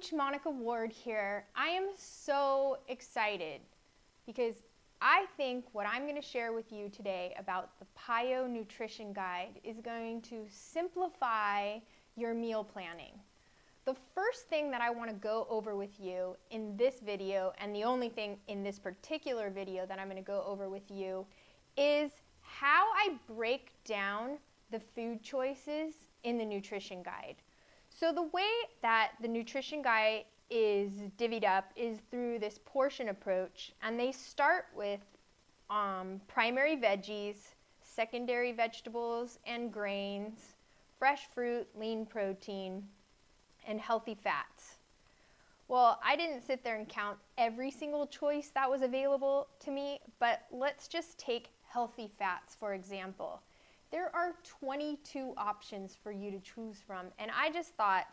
Coach Monica Ward here. I am so excited because I think what I'm going to share with you today about the PiYo Nutrition Guide is going to simplify your meal planning. The first thing that I want to go over with you in this video, and the only thing in this particular video that I'm going to go over with you, is how I break down the food choices in the nutrition guide. So the way that the nutrition guide is divvied up is through this portion approach, and they start with primary veggies, secondary vegetables and grains, fresh fruit, lean protein, and healthy fats. Well, I didn't sit there and count every single choice that was available to me, but let's just take healthy fats for example. There are 22 options for you to choose from, and I just thought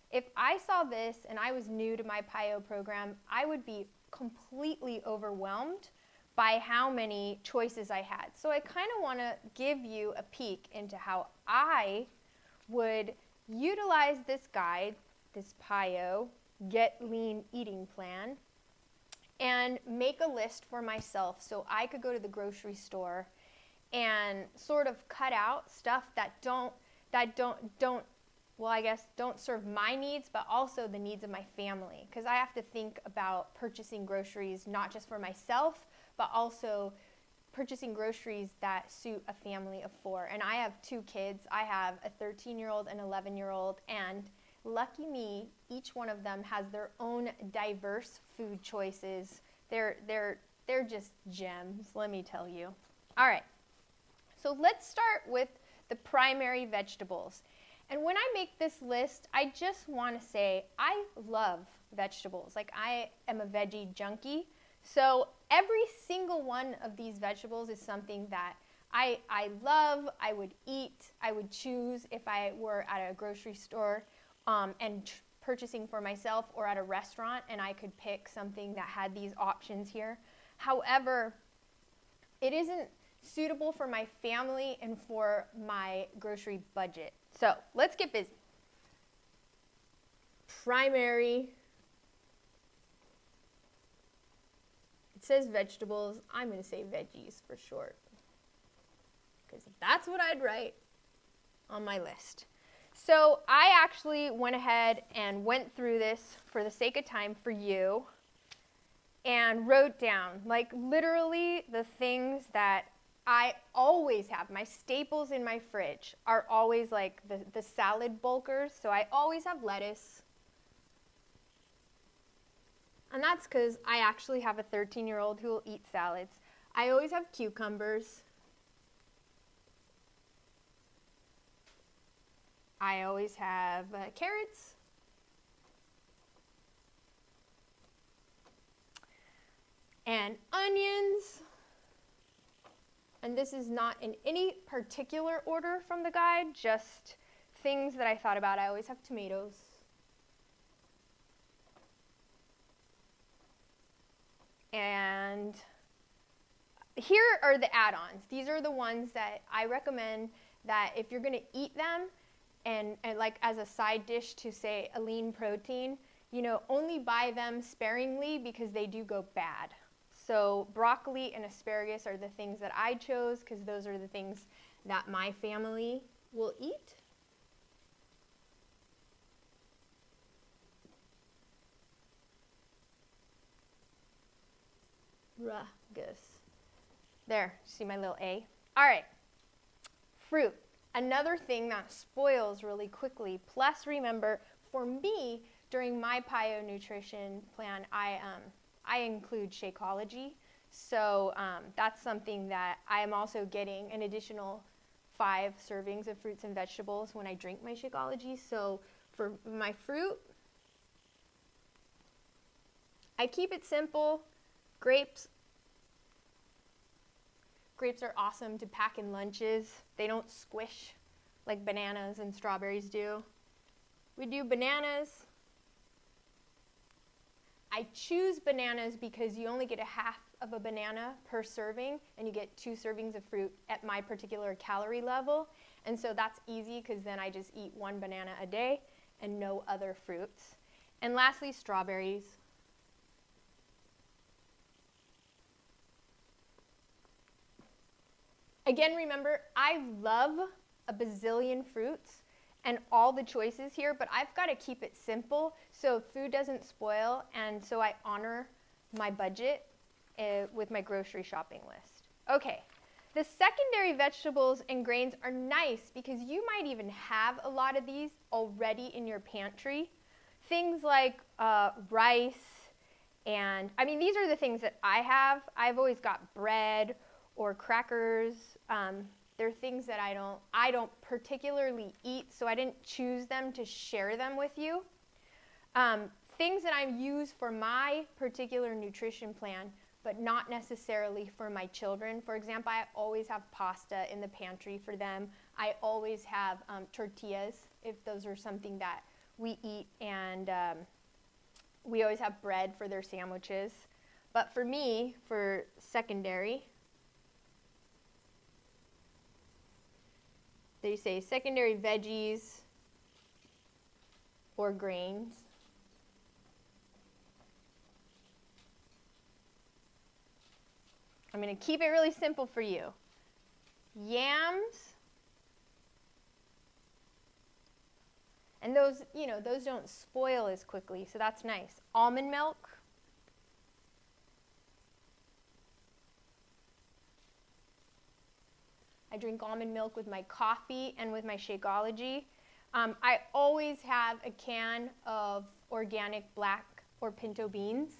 if I saw this and I was new to my PiYo program, I would be completely overwhelmed by how many choices I had. So I kind of want to give you a peek into how I would utilize this guide, this PiYo Get Lean Eating Plan, and make a list for myself so I could go to the grocery store and sort of cut out stuff that don't serve my needs, but also the needs of my family. Because I have to think about purchasing groceries not just for myself, but also purchasing groceries that suit a family of 4. And I have 2 kids. I have a 13-year-old and 11-year-old, and lucky me, each one of them has their own diverse food choices. They're just gems, let me tell you. All right. So let's start with the primary vegetables. And when I make this list, I just want to say I love vegetables. Like, I am a veggie junkie. So every single one of these vegetables is something that I love, I would eat, I would choose if I were at a grocery store and purchasing for myself, or at a restaurant and I could pick something that had these options here. However, it isn't suitable for my family and for my grocery budget. So let's get busy. Primary. It says vegetables. I'm going to say veggies for short, because that's what I'd write on my list. So I actually went ahead and went through this for the sake of time for you and wrote down, like, literally the things that I always have. My staples in my fridge are always like the salad bulkers. So I always have lettuce. And that's because I actually have a 13-year-old who will eat salads. I always have cucumbers. I always have carrots. And onions. And this is not in any particular order from the guide, just things that I thought about. I always have tomatoes. And here are the add-ons. These are the ones that I recommend that if you're going to eat them and like as a side dish to, say, a lean protein, you know, only buy them sparingly because they do go bad. So broccoli and asparagus are the things that I chose because those are the things that my family will eat. Ragus. There, see my little A? All right, fruit. Another thing that spoils really quickly. Plus, remember, for me, during my PiYo nutrition plan, I include Shakeology, so that's something that I am also getting an additional 5 servings of fruits and vegetables when I drink my Shakeology. So for my fruit, I keep it simple. Grapes. Grapes are awesome to pack in lunches. They don't squish like bananas and strawberries do. We do bananas. I choose bananas because you only get a half of a banana per serving, and you get 2 servings of fruit at my particular calorie level. And so that's easy because then I just eat 1 banana a day and no other fruits. And lastly, strawberries. Again, remember, I love a bazillion fruits and all the choices here, but I've got to keep it simple so food doesn't spoil, and so I honor my budget with my grocery shopping list. Okay, the secondary vegetables and grains are nice because you might even have a lot of these already in your pantry. Things like rice, and I mean, these are the things that I have. I've always got bread or crackers. They're things that I don't particularly eat, so I didn't choose them to share them with you. Things that I use for my particular nutrition plan, but not necessarily for my children. For example, I always have pasta in the pantry for them. I always have tortillas, if those are something that we eat, and we always have bread for their sandwiches. But for me, for secondary, they say secondary veggies or grains. I'm going to keep it really simple for you. Yams, and those, those don't spoil as quickly, so that's nice. Almond milk. I drink almond milk with my coffee and with my Shakeology. I always have a can of organic black or pinto beans.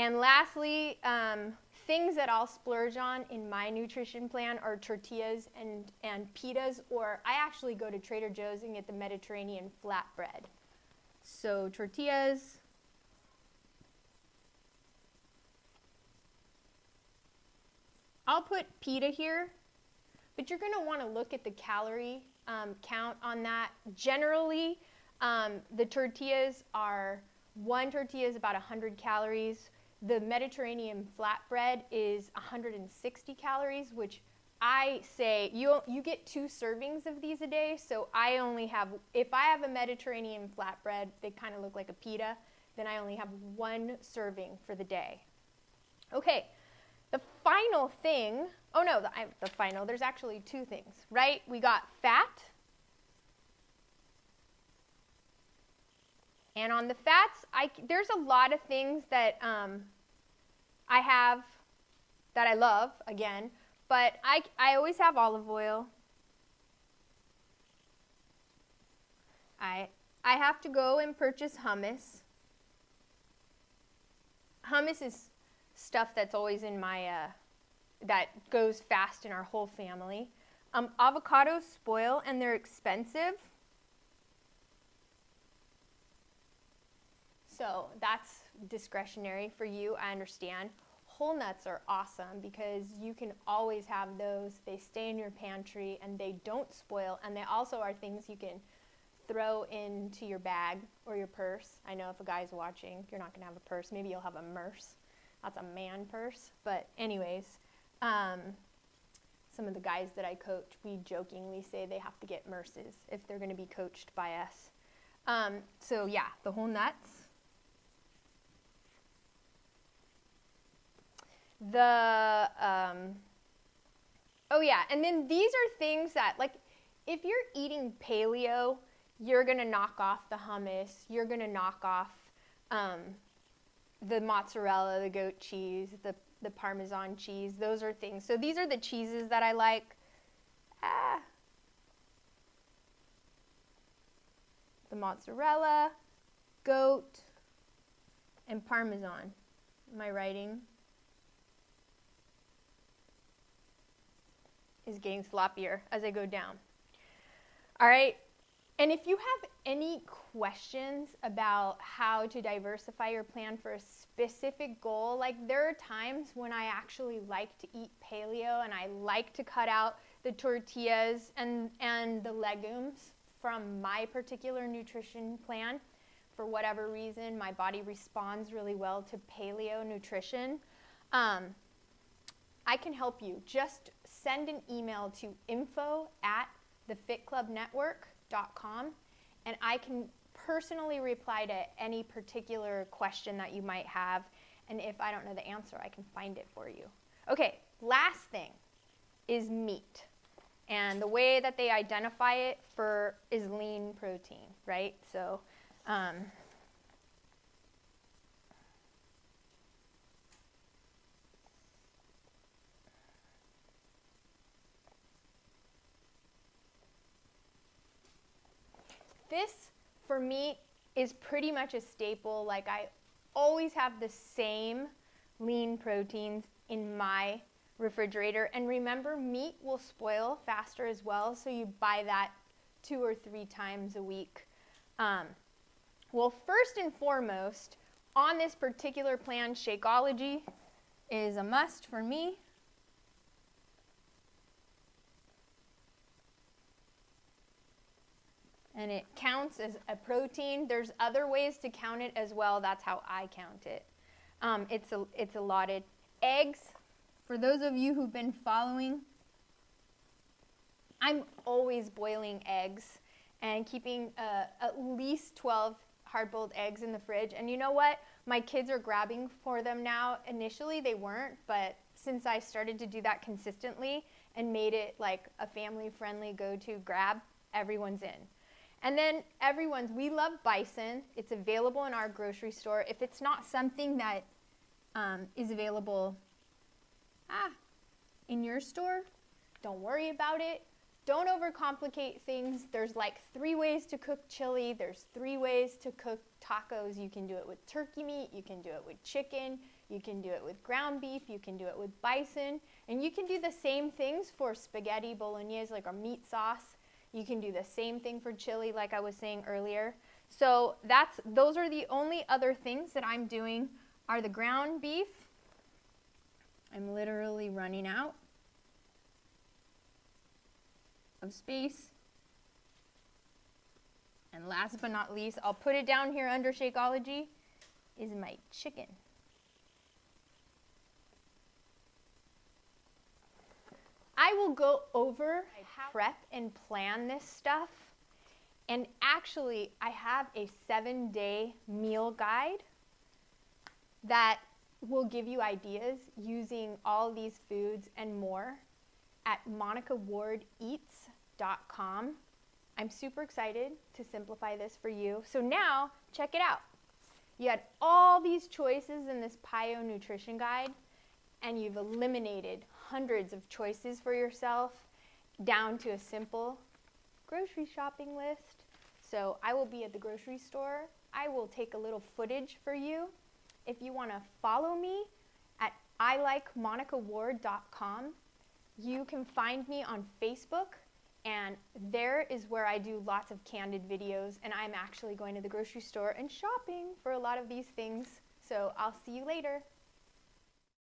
And lastly, things that I'll splurge on in my nutrition plan are tortillas and pitas, or I actually go to Trader Joe's and get the Mediterranean flatbread. So tortillas. I'll put pita here, but you're going to want to look at the calorie count on that. Generally, the tortillas are, one tortilla is about 100 calories. The Mediterranean flatbread is 160 calories, which I say you get 2 servings of these a day. So I only have, if I have a Mediterranean flatbread, they kind of look like a pita, then I only have 1 serving for the day. Okay, the final thing, oh no, the final, there's actually 2 things, right? We got fat. And on the fats, there's a lot of things that I have that I love, again, but I always have olive oil. I have to go and purchase hummus. Hummus is stuff that's always in my, that goes fast in our whole family. Avocados spoil and they're expensive. So that's discretionary for you, I understand. Whole nuts are awesome because you can always have those. They stay in your pantry and they don't spoil, and they also are things you can throw into your bag or your purse. I know if a guy's watching, you're not going to have a purse. Maybe you'll have a merce. That's a man purse. But anyways, some of the guys that I coach, we jokingly say they have to get merces if they're going to be coached by us. So yeah, the whole nuts. Oh yeah, and then these are things that, like, if you're eating paleo, you're going to knock off the hummus, you're going to knock off the mozzarella, the goat cheese, the Parmesan cheese. Those are things. So these are the cheeses that I like. The mozzarella, goat, and Parmesan. Am I writing? Is getting sloppier as I go down. All right, and if you have any questions about how to diversify your plan for a specific goal, like there are times when I actually like to eat paleo and I like to cut out the tortillas and the legumes from my particular nutrition plan. For whatever reason, my body responds really well to paleo nutrition. I can help you. Just send an email to info@thefitclubnetwork.com, and I can personally reply to any particular question that you might have. And if I don't know the answer, I can find it for you. Okay, last thing is meat. And the way that they identify it is lean protein, right? So, this, for me, is pretty much a staple. Like, I always have the same lean proteins in my refrigerator. And remember, meat will spoil faster as well, so you buy that 2 or 3 times a week. Well, first and foremost, on this particular plan, Shakeology is a must for me. And it counts as a protein. There's other ways to count it as well. That's how I count it. It's allotted. Eggs, for those of you who've been following, I'm always boiling eggs and keeping at least 12 hard-boiled eggs in the fridge. And you know what? My kids are grabbing for them now. Initially, they weren't, but since I started to do that consistently and made it like a family-friendly go-to grab, everyone's in. And then we love bison. It's available in our grocery store. If it's not something that is available in your store, don't worry about it. Don't overcomplicate things. There's like 3 ways to cook chili. There's 3 ways to cook tacos. You can do it with turkey meat. You can do it with chicken. You can do it with ground beef. You can do it with bison. And you can do the same things for spaghetti bolognese, like our meat sauce. You can do the same thing for chili, like I was saying earlier. So those are the only other things that I'm doing are the ground beef. I'm literally running out of space. And last but not least, I'll put it down here under Shakeology, is my chicken. I will go over how to prep and plan this stuff. And actually, I have a 7-day meal guide that will give you ideas using all these foods and more at monicawardeats.com. I'm super excited to simplify this for you. So now, check it out. You had all these choices in this PiYo nutrition guide, and you've eliminated hundreds of choices for yourself down to a simple grocery shopping list. So I will be at the grocery store. I will take a little footage for you. If you want to follow me at ilikemonicaWard.com, you can find me on Facebook, and there is where I do lots of candid videos, and I'm actually going to the grocery store and shopping for a lot of these things. So I'll see you later.